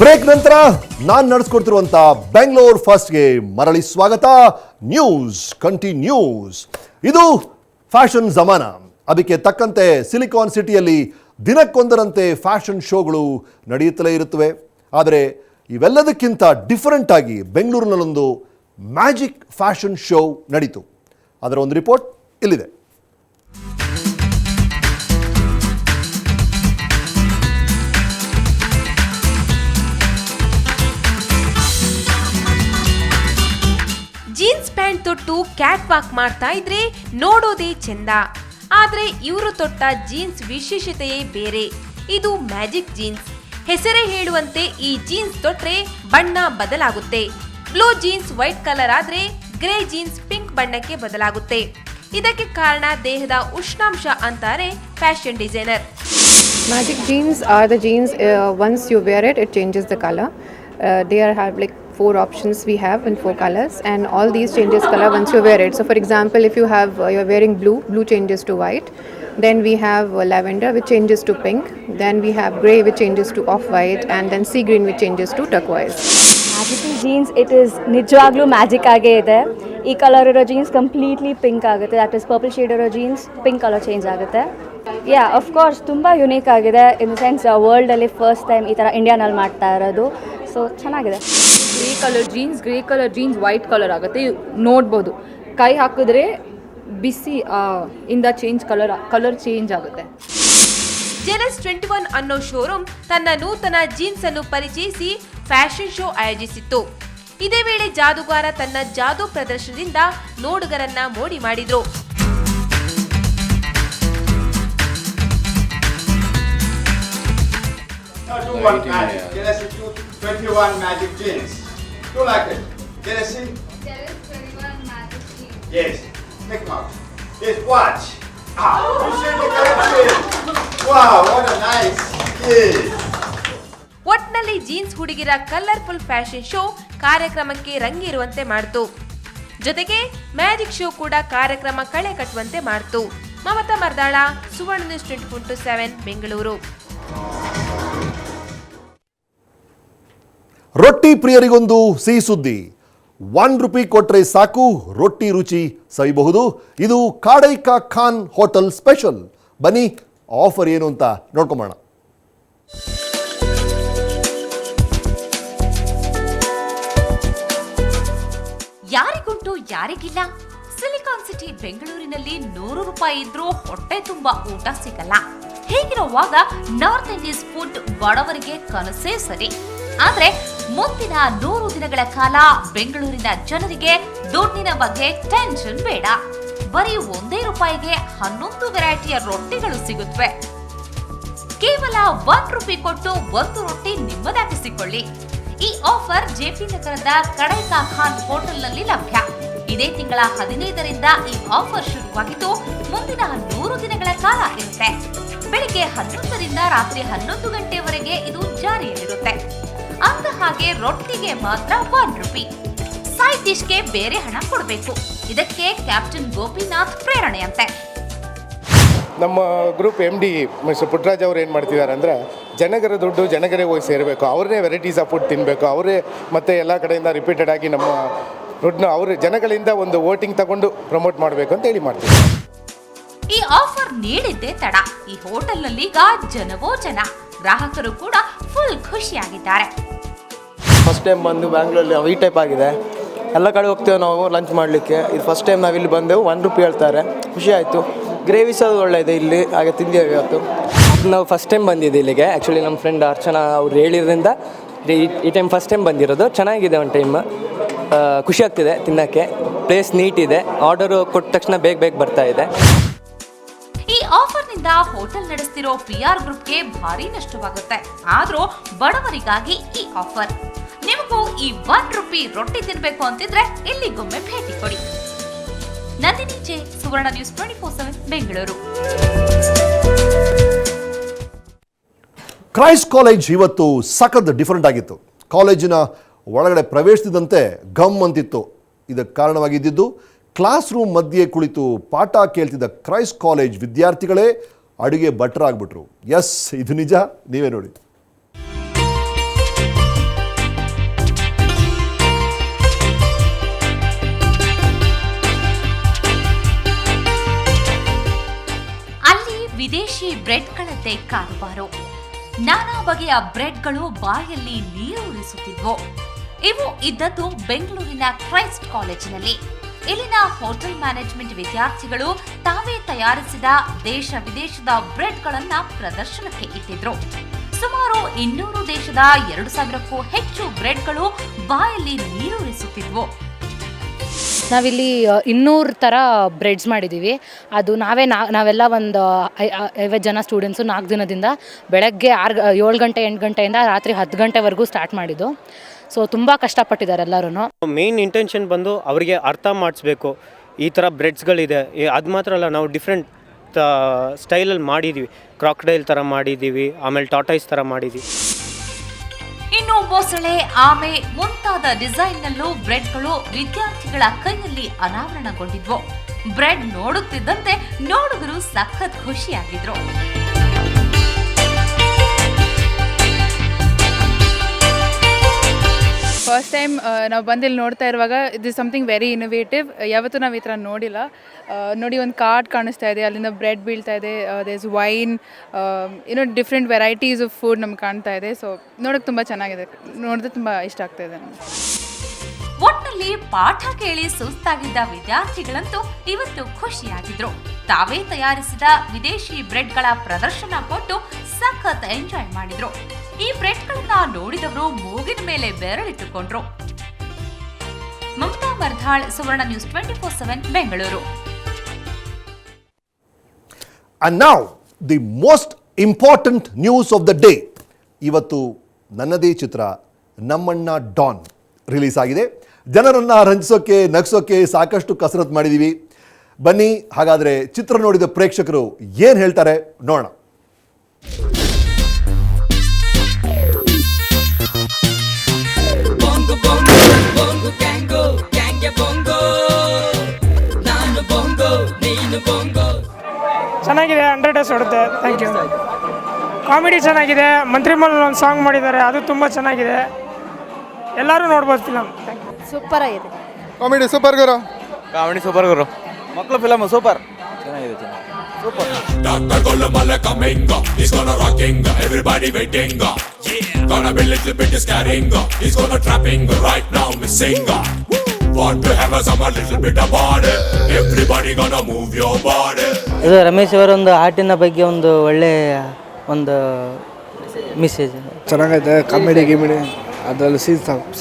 Break ನಂತರ ನಾನು ನಡೆಸ್ಕೊಡ್ತಿರುವಂಥ ಬೆಂಗಳೂರು ಫಸ್ಟ್ಗೆ ಮರಳಿ ಸ್ವಾಗತ. News continues. ಇದು ಫ್ಯಾಷನ್ ಜಮಾನ. ಅದಕ್ಕೆ ತಕ್ಕಂತೆ ಸಿಲಿಕಾನ್ ಸಿಟಿಯಲ್ಲಿ ದಿನಕ್ಕೊಂದರಂತೆ ಫ್ಯಾಷನ್ ಶೋಗಳು ನಡೆಯುತ್ತಲೇ ಇರುತ್ತವೆ. ಆದರೆ ಇವೆಲ್ಲದಕ್ಕಿಂತ ಡಿಫರೆಂಟ್ ಆಗಿ ಬೆಂಗಳೂರಿನಲ್ಲೊಂದು ಮ್ಯಾಜಿಕ್ ಫ್ಯಾಷನ್ ಶೋ ನಡೀತು. ಅದರ ಒಂದು ರಿಪೋರ್ಟ್ ಇಲ್ಲಿದೆ. ಜೀನ್ಸ್ ಪ್ಯಾಂಟ್ ತೊಟ್ಟು ಕ್ಯಾಟ್ ವಾಕ್ ಮಾಡ್ತಾ ಇದ್ರೆ ನೋಡೋದೇ ಚೆಂದ. ಆದ್ರೆ ಇವರು ತೊಟ್ಟ ಜೀನ್ಸ್ ವಿಶೇಷತೆಯೇ ಬೇರೆ. ಇದು ಮ್ಯಾಜಿಕ್ ಜೀನ್ಸ್. ಹೆಸರೇ ಹೇಳುವಂತೆ ಈ ಜೀನ್ಸ್ ತೊಟ್ರೆ ಬಣ್ಣ ಬದಲಾಗುತ್ತೆ. ಬ್ಲೂ ಜೀನ್ಸ್ ವೈಟ್ ಕಲರ್ ಆದ್ರೆ ಗ್ರೇ ಜೀನ್ಸ್ ಪಿಂಕ್ ಬಣ್ಣಕ್ಕೆ ಬದಲಾಗುತ್ತೆ. ಇದಕ್ಕೆ ಕಾರಣ ದೇಹದ ಉಷ್ಣಾಂಶ ಅಂತಾರೆ fashion designer. Magic jeans are the jeans once you wear it changes the color. They have like 4 options we have in 4 colors, and all these changes color once you wear it. So for example, if you have you're wearing blue changes to white. Then we have lavender, which changes to pink. Then we have grey, which changes to off-white, and then sea green, which changes to turquoise. Magical jeans ನಿಜವಾಗ್ಲೂ magic ಆಗೇ ಇದೆ. ಈ colour ಇರೋ jeans completely pink ಆಗುತ್ತೆ. That is purple shade ಇರೋ jeans pink colour change ಆಗುತ್ತೆ. Of course ತುಂಬ unique ಆಗಿದೆ. ಇನ್ ದ ಸೆನ್ಸ್ ವರ್ಲ್ಡಲ್ಲಿ ಫಸ್ಟ್ ಟೈಮ್ ಈ ಥರ ಇಂಡಿಯಾನಲ್ಲಿ ಮಾಡ್ತಾ ಇರೋದು. ಸೊ ಚೆನ್ನಾಗಿದೆ. Grey colour jeans white colour ಆಗುತ್ತೆ. ನೋಡ್ಬೋದು, ಕೈ ಹಾಕಿದ್ರೆ ಬಿಸಿ ಇಂದ ಕಲರ್ ಚೇಂಜ್ ಆಗುತ್ತೆ. ಜೆಲಸ್ 21 ಅನ್ನೋ ಶೋರೂಮ್ ತನ್ನ ನೂತನ ಜೀನ್ಸ್ ಅನ್ನು ಪರಿಚಯಿಸಿ ಫ್ಯಾಷನ್ ಶೋ ಆಯೋಜಿಸಿತ್ತು. ಇದೇ ವೇಳೆ ಜಾದೂಗಾರ ತನ್ನ ಜಾದೂ ಪ್ರದರ್ಶನದಿಂದ ನೋಡುಗರನ್ನ ಮೋಡಿ ಮಾಡಿದ್ರು. Magic jeans. You like it? Jealous 21 magic jeans. Yes. Take out. Yes, watch. You see the collection. Wow, what a nice. Yes. ಒಟ್ನಲ್ಲಿ ಜೀನ್ಸ್ ಹುಡುಗಿರ ಕಲರ್ಫುಲ್ ಫ್ಯಾಷನ್ ಶೋ ಕಾರ್ಯಕ್ರಮಕ್ಕೆ ರಂಗೇರುವಂತೆ ಮಾಡಿತು. ಜೊತೆಗೆ ಮ್ಯಾಜಿಕ್ ಶೋ ಕೂಡ ಕಾರ್ಯಕ್ರಮ ಕಳೆ ಕಟ್ಟುವಂತೆ ಮಾಡಿತು. ಮಮತಾ ಮರ್ದಾಳ, ಸುವರ್ಣ ನ್ಯೂಸ್ 24/7 ಬೆಂಗಳೂರು. ರೊಟ್ಟಿ ಪ್ರಿಯರಿಗೊಂದು ಸಿಹಿ ಸುದ್ದಿ. ₹1 ಕೊಟ್ಟರೆ ಸಾಕು, ರೊಟ್ಟಿ ರುಚಿ ಸವಿಬಹುದು. ಇದು ಕಾಡೈಕಾ ಖಾನ್ ಹೋಟೆಲ್ ಸ್ಪೆಷಲ್. ಬನ್ನಿ, ಆಫರ್ ಏನು ಅಂತ ನೋಡ್ಕೊಂಬೋಣ. ಯಾರಿಗುಂಟು ಯಾರಿಗಿಲ್ಲ? ಸಿಲಿಕಾನ್ ಸಿಟಿ ಬೆಂಗಳೂರಿನಲ್ಲಿ ₹100 ಇದ್ರೂ ಹೊಟ್ಟೆ ತುಂಬಾ ಊಟ ಸಿಗಲ್ಲ. ಹೀಗಿರುವಾಗ ನಾರ್ತ್ ಇಂಡಿಯನ್ ಫುಡ್ ಬಡವರಿಗೆ ಕನಸೇ ಸರಿ. ಆದ್ರೆ ಮುಂದಿನ 100 ದಿನಗಳ ಕಾಲ ಬೆಂಗಳೂರಿನ ಜನರಿಗೆ ದುಡ್ಡಿನ ಬಗ್ಗೆ ಟೆನ್ಷನ್ ಬೇಡ. ಬರೀ ₹1 11 ವೆರೈಟಿಯ ರೊಟ್ಟಿಗಳು ಸಿಗುತ್ತವೆ. ಕೇವಲ ₹1 ಕೊಟ್ಟು ಒಂದು ರೊಟ್ಟಿ ನಿಮ್ಮದಾಗಿಸಿಕೊಳ್ಳಿ. ಈ ಆಫರ್ ಜೆಪಿ ನಗರದ ಕಡೈಕಾ ಖಾನ್ ಹೋಟೆಲ್ನಲ್ಲಿ ಲಭ್ಯ. ಇದೇ ತಿಂಗಳ 15ರಿಂದ ಈ ಆಫರ್ ಶುರುವಾಗಿದ್ದು ಮುಂದಿನ 100 ದಿನಗಳ ಕಾಲ ಇರುತ್ತೆ. ಬೆಳಿಗ್ಗೆ 11ರಿಂದ ರಾತ್ರಿ 11 ಗಂಟೆವರೆಗೆ ಇದು ಜಾರಿಯಲ್ಲಿರುತ್ತೆ. ಅಂದ ಹಾಗೆ ರೊಟ್ಟಿಗೆ ಮಾತ್ರ ₹1. ಸೈಡ್ ಡಿಶ್ಗೆ ಬೇರೆ ಹಣ ಕೊಡಬೇಕು. ಇದಕ್ಕೆ ಕ್ಯಾಪ್ಟನ್ ಗೋಪಿನಾಥ್ ಪ್ರೇರಣೆಯಂತೆ. ನಮ್ಮ ಗ್ರೂಪ್ MD ಮಿಸ್ಟರ್ ಪುಟ್ಟರಾಜ್ ಅವರು ಏನು ಮಾಡ್ತಿದ್ದಾರೆ ಅಂದರೆ, ಜನಗರ ದುಡ್ಡು ಜನಗರೇ ಹೋಗಿ ಸೇರಬೇಕು, ಅವರೇ ವೆರೈಟೀಸ್ ಆಫ್ ಫುಡ್ ತಿನ್ನಬೇಕು, ಅವರೇ ಮತ್ತು ಎಲ್ಲ ಕಡೆಯಿಂದ ರಿಪೀಟೆಡ್ ಆಗಿ ನಮ್ಮ ದುಡ್ಡನ್ನ ಅವರು ಜನಗಳಿಂದ ಒಂದು ವೋಟಿಂಗ್ ತಗೊಂಡು ಪ್ರಮೋಟ್ ಮಾಡಬೇಕು ಅಂತ ಹೇಳಿ ಮಾಡ್ತೀವಿ. ಈ ಆಫರ್ ನೀಡಿದ್ದೇ ತಡ. ಈ ಹೋಟೆಲ್ನಲ್ಲೀಗ ಜನವೋ ಜನ, ಗ್ರಾಹಕರು ಕೂಡ ಫುಲ್ ಖುಷಿಯಾಗಿದ್ದಾರೆ. ಫಸ್ಟ್ ಟೈಮ್ ಬಂದು ಬ್ಯಾಂಗ್ಳೂರಲ್ಲಿ ಈ ಟೈಪ್ ಆಗಿದೆ. ಎಲ್ಲ ಕಡೆ ಹೋಗ್ತೇವೆ ನಾವು ಲಂಚ್ ಮಾಡಲಿಕ್ಕೆ. ಇದು ಫಸ್ಟ್ ಟೈಮ್ ನಾವಿಲ್ಲಿ ಬಂದೆವು. ₹1 ಹೇಳ್ತಾರೆ, ಖುಷಿ ಆಯಿತು. ಗ್ರೇವಿಸ್ ಅದು ಒಳ್ಳೆಯದೆ ಇಲ್ಲಿ, ಹಾಗೆ ತಿಂದೇವೆ ಇವತ್ತು. ನಾವು ಫಸ್ಟ್ ಟೈಮ್ ಬಂದಿದ್ದು ಇಲ್ಲಿಗೆ. ಆ್ಯಕ್ಚುಲಿ ನಮ್ಮ ಫ್ರೆಂಡ್ ಅರ್ಚನಾ ಅವ್ರು ಹೇಳಿದ್ರಿಂದ ಈ ಟೈಮ್ ಫಸ್ಟ್ ಟೈಮ್ ಬಂದಿರೋದು. ಚೆನ್ನಾಗಿದೆ ಒಂದು ಟೈಮ್, ಖುಷಿ ಆಗ್ತಿದೆ ತಿನ್ನೋಕ್ಕೆ. ಪ್ಲೇಸ್ ನೀಟ್ ಇದೆ. ಆರ್ಡರು ಕೊಟ್ಟ ತಕ್ಷಣ ಬೇಗ ಬರ್ತಾ ಇದೆ. ಈ ಆಫರ್ನಿಂದ ಹೋಟೆಲ್ ನಡೆಸ್ತಿರೋ PR ಗ್ರೂಪ್ಗೆ ಭಾರಿ ನಷ್ಟವಾಗುತ್ತೆ. ಆದ್ರೂ ಬಡವರಿಗಾಗಿ ಈ ಆಫರ್. ನಿಮಗೂ ಈ ₹1 ರೊಟ್ಟಿ ತಿನ್ಬೇಕು ಅಂತಿದ್ರೆ ಇಲ್ಲಿಗೊಮ್ಮೆ ಭೇಟಿ ಕೊಡಿ. ನಂದಿನಿ ಜೆ, ಸುವರ್ಣ ನ್ಯೂಸ್ 24/7 ಬೆಂಗಳೂರು. ಕ್ರೈಸ್ಟ್ ಕಾಲೇಜ್ ಇವತ್ತು ಸಖತ್ ಡಿಫರೆಂಟ್ ಆಗಿತ್ತು. ಕಾಲೇಜಿನ ಒಳಗಡೆ ಪ್ರವೇಶಿಸಿದಂತೆ ಗಮ್ ಅಂತಿತ್ತು. ಇದಕ್ಕೆ ಕಾರಣವಾಗಿದ್ದು ಕ್ಲಾಸ್ ರೂಮ್ ಮಧ್ಯೆ ಕುಳಿತು ಪಾಠ ಕೇಳ್ತಿದ್ದ ಕ್ರೈಸ್ಟ್ ಕಾಲೇಜ್ ವಿದ್ಯಾರ್ಥಿಗಳೇ ಅಡುಗೆ ಭಟ್ರಾಗ್ಬಿಟ್ರು. ಎಸ್, ಇದು ನಿಜ, ನೀವೇ ನೋಡಿ. ವಿದೇಶಿ ಬ್ರೆಡ್ಗಳದ್ದೇ ಕಾರುಬಾರು. ನಾನಾ ಬಗೆಯ ಬ್ರೆಡ್ಗಳು ಬಾಯಲ್ಲಿ ನೀರೂರಿಸುತ್ತಿದ್ವು. ಇವು ಇದ್ದದ್ದು ಬೆಂಗಳೂರಿನ ಕ್ರೈಸ್ಟ್ ಕಾಲೇಜಿನಲ್ಲಿ. ಇಲ್ಲಿನ ಹೋಟೆಲ್ ಮ್ಯಾನೇಜ್ಮೆಂಟ್ ವಿದ್ಯಾರ್ಥಿಗಳು ತಾವೇ ತಯಾರಿಸಿದ ದೇಶ ವಿದೇಶದ ಬ್ರೆಡ್ಗಳನ್ನ ಪ್ರದರ್ಶನಕ್ಕೆ ಇಟ್ಟಿದ್ರು. ಸುಮಾರು 200 ದೇಶದ 2000ಕ್ಕೂ ಹೆಚ್ಚು ಬ್ರೆಡ್ಗಳು ಬಾಯಲ್ಲಿ ನೀರೂರಿಸುತ್ತಿದ್ವು. ನಾವಿಲ್ಲಿ 200 ಥರ ಬ್ರೆಡ್ಸ್ ಮಾಡಿದ್ದೀವಿ. ಅದು ನಾವೆಲ್ಲ ಒಂದು 50 ಜನ ಸ್ಟೂಡೆಂಟ್ಸು 4 ದಿನದಿಂದ ಬೆಳಗ್ಗೆ 7 ಗಂಟೆ 8 ಗಂಟೆಯಿಂದ ರಾತ್ರಿ 10 ಗಂಟೆವರೆಗೂ ಸ್ಟಾರ್ಟ್ ಮಾಡಿದ್ದು. ಸೊ ತುಂಬ ಕಷ್ಟಪಟ್ಟಿದ್ದಾರೆ ಎಲ್ಲರೂ. ಮೇನ್ ಇಂಟೆನ್ಷನ್ ಬಂದು ಅವರಿಗೆ ಅರ್ಥ ಮಾಡಿಸ್ಬೇಕು, ಈ ಥರ ಬ್ರೆಡ್ಸ್ಗಳಿದೆ. ಅದು ಮಾತ್ರ ಅಲ್ಲ, ನಾವು ಡಿಫ್ರೆಂಟ್ ಸ್ಟೈಲಲ್ಲಿ ಮಾಡಿದ್ದೀವಿ. ಕ್ರಾಕ್ಡೈಲ್ ಥರ ಮಾಡಿದ್ದೀವಿ, ಆಮೇಲೆ ಟಾಟೈಸ್ ಥರ ಮಾಡಿದ್ದೀವಿ. ಇನ್ನು ಮೊಸಳೆ, ಆಮೆ ಮುಂತಾದ ಡಿಸೈನ್ನಲ್ಲೂ ಬ್ರೆಡ್ಗಳು ವಿದ್ಯಾರ್ಥಿಗಳ ಕೈಯಲ್ಲಿ ಅನಾವರಣಗೊಂಡಿದ್ವು. ಬ್ರೆಡ್ ನೋಡುತ್ತಿದ್ದಂತೆ ನೋಡುಗರು ಸಖತ್ ಖುಷಿಯಾಗಿದ್ರು. ಫಸ್ಟ್ ಟೈಮ್ ನಾವು ಬಂದಿಲ್ಲಿ ನೋಡ್ತಾ ಇರುವಾಗ ಇದು ಸಮಥಿಂಗ್ ವೆರಿ ಇನೋವೇಟಿವ್. ಯಾವತ್ತೂ ನಾವು ಈ ಥರ ನೋಡಿಲ್ಲ. ನೋಡಿ, ಒಂದು ಕಾರ್ಡ್ ಕಾಣಿಸ್ತಾ ಇದೆ, ಅಲ್ಲಿಂದ ಬ್ರೆಡ್ ಬೀಳ್ತಾ ಇದೆ, there's wine, different varieties of food ನಮ್ಗೆ ಕಾಣ್ತಾ ಇದೆ. ಸೊ ನೋಡೋಕೆ ತುಂಬ ಚೆನ್ನಾಗಿದೆ, ನೋಡಿದ್ರೆ ತುಂಬ ಇಷ್ಟ ಆಗ್ತಾ ಇದೆ ನಮಗೆ. ಒಟ್ಟಿನಲ್ಲಿ ಪಾಠ ಕೇಳಿ ಸುಸ್ತಾಗಿದ್ದ ವಿದ್ಯಾರ್ಥಿಗಳಂತೂ ಇವತ್ತು ಖುಷಿಯಾಗಿದ್ರು. ತಾವೇ ತಯಾರಿಸಿದ ವಿದೇಶಿ ಬ್ರೆಡ್ಗಳ ಪ್ರದರ್ಶನ ಕೊಟ್ಟು ಸಖತ್ ಎಂಜಾಯ್ ಮಾಡಿದ್ರು. ಈ ಬ್ರೆಡ್ಗಳನ್ನ ನೋಡಿದವರು ಮೂಗಿನ ಮೇಲೆ ಬೆರಳಿಟ್ಟುಕೊಂಡ್ರು. Mamata Mardhal, Suvarna news 24/7 Bengaluru. And now the most important news of the day. ಇವತ್ತು ನನ್ನದೇ ಚಿತ್ರ ನಮ್ಮಣ್ಣ ಡಾನ್ ರಿಲೀಸ್ ಆಗಿದೆ. ಜನರನ್ನು ರಂಜಿಸೋಕ್ಕೆ, ನಗಿಸೋಕ್ಕೆ ಸಾಕಷ್ಟು ಕಸರತ್ತು ಮಾಡಿದ್ದೀವಿ. ಬನ್ನಿ, ಹಾಗಾದರೆ ಚಿತ್ರ ನೋಡಿದ ಪ್ರೇಕ್ಷಕರು ಏನು ಹೇಳ್ತಾರೆ ನೋಡೋಣ. ಚೆನ್ನಾಗಿದೆ, 100 ಡೇಸ್ ಹೊಡುತ್ತೆ. Thank you. ಕಾಮಿಡಿ ಚೆನ್ನಾಗಿದೆ. ಮಂತ್ರಿಮಲ್ ಒಂದು ಸಾಂಗ್ ಮಾಡಿದ್ದಾರೆ, ಅದು ತುಂಬ ಚೆನ್ನಾಗಿದೆ. ಎಲ್ಲರೂ ನೋಡ್ಬೋದು ಫಿಲಮ್. ಸೂಪರ್ ಆಗಿದೆ. ಕಾಮಿಡಿ ಸೂಪರ್ ಗುರು. ಮಕ್ಕಳು ಫಿಲಮ್ ಸೂಪರ್ ಚೆನ್ನಾಗಿದೆ. Super. Dr. Golomala coming, he's gonna rocking, everybody waiting. Gonna be little bit scaring, he's gonna trapping right now missing. Want to have some a little bit of body, everybody gonna move your body. ಇದು ರಮೇಶ್ ಅವರ ಒಂದು ಆರ್ಟಿನ ಬಗ್ಗೆ ಒಂದು ಒಳ್ಳೆ ಒಂದು message. ಚೆನ್ನಾಗೈತೆ. Comedy ಗಿಮಿಡಿ ಅದರಲ್ಲಿ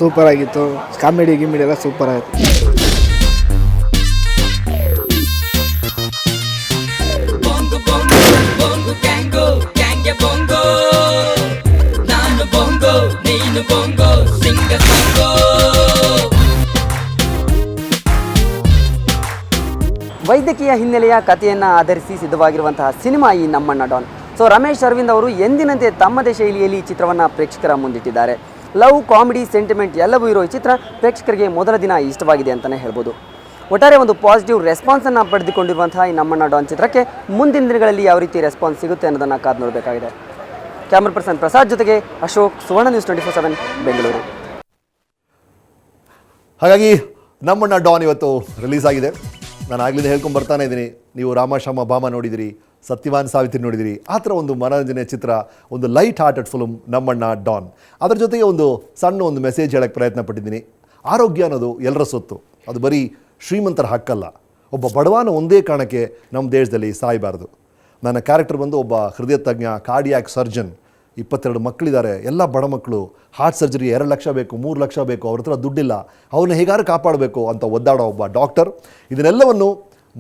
super ಆಗಿತ್ತು. ಕಾಮಿಡಿ ಗಿಮಿಡಿ ಎಲ್ಲ ಸೂಪರ್ ಆಯಿತು. ವೈದ್ಯಕೀಯ ಹಿನ್ನೆಲೆಯ ಕಥೆಯನ್ನು ಆಧರಿಸಿ ಸಿದ್ಧವಾಗಿರುವಂತಹ ಸಿನಿಮಾ ಈ ನಮ್ಮಣ್ಣ ಡಾನ್. ಸೊ ರಮೇಶ್ ಅರವಿಂದ್ ಅವರು ಎಂದಿನಂತೆ ತಮ್ಮದೇ ಶೈಲಿಯಲ್ಲಿ ಈ ಚಿತ್ರವನ್ನು ಪ್ರೇಕ್ಷಕರ ಮುಂದಿಟ್ಟಿದ್ದಾರೆ. ಲವ್, ಕಾಮಿಡಿ, ಸೆಂಟಿಮೆಂಟ್ ಎಲ್ಲವೂ ಇರೋ ಈ ಚಿತ್ರ ಪ್ರೇಕ್ಷಕರಿಗೆ ಮೊದಲ ದಿನ ಇಷ್ಟವಾಗಿದೆ ಅಂತಲೇ ಹೇಳ್ಬೋದು. ಒಟ್ಟಾರೆ ಒಂದು ಪಾಸಿಟಿವ್ ರೆಸ್ಪಾನ್ಸನ್ನು ಪಡೆದುಕೊಂಡಿರುವಂತಹ ಈ ನಮ್ಮಣ್ಣ ಡಾನ್ ಚಿತ್ರಕ್ಕೆ ಮುಂದಿನ ದಿನಗಳಲ್ಲಿ ಯಾವ ರೀತಿ ರೆಸ್ಪಾನ್ಸ್ ಸಿಗುತ್ತೆ ಅನ್ನೋದನ್ನು ಕಾದು ನೋಡಬೇಕಾಗಿದೆ. ಕ್ಯಾಮ್ರಾ ಪರ್ಸನ್ ಪ್ರಸಾದ್ ಜೊತೆಗೆ ಅಶೋಕ್, ಸುವರ್ಣ ನ್ಯೂಸ್ 24/7 ಬೆಂಗಳೂರು. ಹಾಗಾಗಿ ನಮ್ಮಣ್ಣ ಡಾನ್ ಇವತ್ತು ರಿಲೀಸ್ ಆಗಿದೆ. ನಾನು ಆಗಲಿಂದ ಹೇಳ್ಕೊಂಡು ಬರ್ತಾನೆ ಇದ್ದೀನಿ. ನೀವು ರಾಮಶ್ಯಾಮ ಭಾಮ ನೋಡಿದಿರಿ, ಸತ್ಯವಾನ್ ಸಾವಿತ್ರಿ ನೋಡಿದಿರಿ. ಆ ಥರ ಒಂದು ಮನೋರಂಜನೆ ಚಿತ್ರ, ಒಂದು ಲೈಟ್ ಹಾರ್ಟೆಡ್ ಫಿಲ್ಮ್ ನಮ್ಮಣ್ಣ ಡಾನ್. ಅದರ ಜೊತೆಗೆ ಒಂದು ಸಣ್ಣ ಮೆಸೇಜ್ ಹೇಳೋಕ್ಕೆ ಪ್ರಯತ್ನ ಪಟ್ಟಿದ್ದೀನಿ. ಆರೋಗ್ಯ ಅನ್ನೋದು ಎಲ್ಲರ ಸೊತ್ತು, ಅದು ಬರೀ ಶ್ರೀಮಂತರ ಹಕ್ಕಲ್ಲ. ಒಬ್ಬ ಬಡವನ ಒಂದೇ ಕಾರಣಕ್ಕೆ ನಮ್ಮ ದೇಶದಲ್ಲಿ ಸಾಯಬಾರ್ದು. ನನ್ನ ಕ್ಯಾರೆಕ್ಟರ್ ಬಂದು ಒಬ್ಬ ಹೃದಯ ತಜ್ಞ, ಕಾರ್ಡಿಯಾಕ್ ಸರ್ಜನ್. 22 ಮಕ್ಕಳಿದ್ದಾರೆ, ಎಲ್ಲ ಬಡ ಮಕ್ಕಳು. ಹಾರ್ಟ್ ಸರ್ಜರಿ 2 ಲಕ್ಷ ಬೇಕು, 3 ಲಕ್ಷ ಬೇಕು, ಅವ್ರ ಹತ್ರ ದುಡ್ಡಿಲ್ಲ, ಅವ್ರನ್ನ ಹೇಗಾರು ಕಾಪಾಡಬೇಕು ಅಂತ ಒದ್ದಾಡೋ ಒಬ್ಬ ಡಾಕ್ಟರ್. ಇದನ್ನೆಲ್ಲವನ್ನು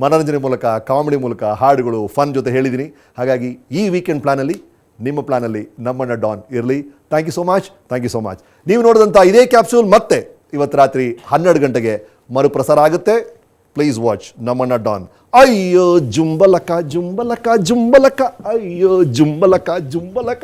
ಮನೋರಂಜನೆ ಮೂಲಕ, ಕಾಮಿಡಿ ಮೂಲಕ, ಹಾಡುಗಳು, ಫನ್ ಜೊತೆ ಹೇಳಿದ್ದೀನಿ. ಹಾಗಾಗಿ ಈ ವೀಕೆಂಡ್ ಪ್ಲ್ಯಾನಲ್ಲಿ, ನಿಮ್ಮ ಪ್ಲ್ಯಾನಲ್ಲಿ ನಮ್ಮಣ್ಣ ಡಾನ್ ಇರಲಿ. Thank you so much. Thank you so much. ನೀವು ನೋಡಿದಂಥ ಇದೇ ಕ್ಯಾಪ್ಸೂಲ್ ಮತ್ತೆ ಇವತ್ತು ರಾತ್ರಿ 12 ಗಂಟೆಗೆ ಮರುಪ್ರಸಾರ ಆಗುತ್ತೆ. ಪ್ಲೀಸ್ ವಾಚ್ ನಮ್ಮಣ್ಣ ಡಾನ್. ಅಯ್ಯೋ ಜುಂಬಲಕ ಜುಂಬಲಕ ಜುಂಬಲಕ, ಅಯ್ಯೋ ಜುಂಬಲಕ ಜುಂಬಲಕ.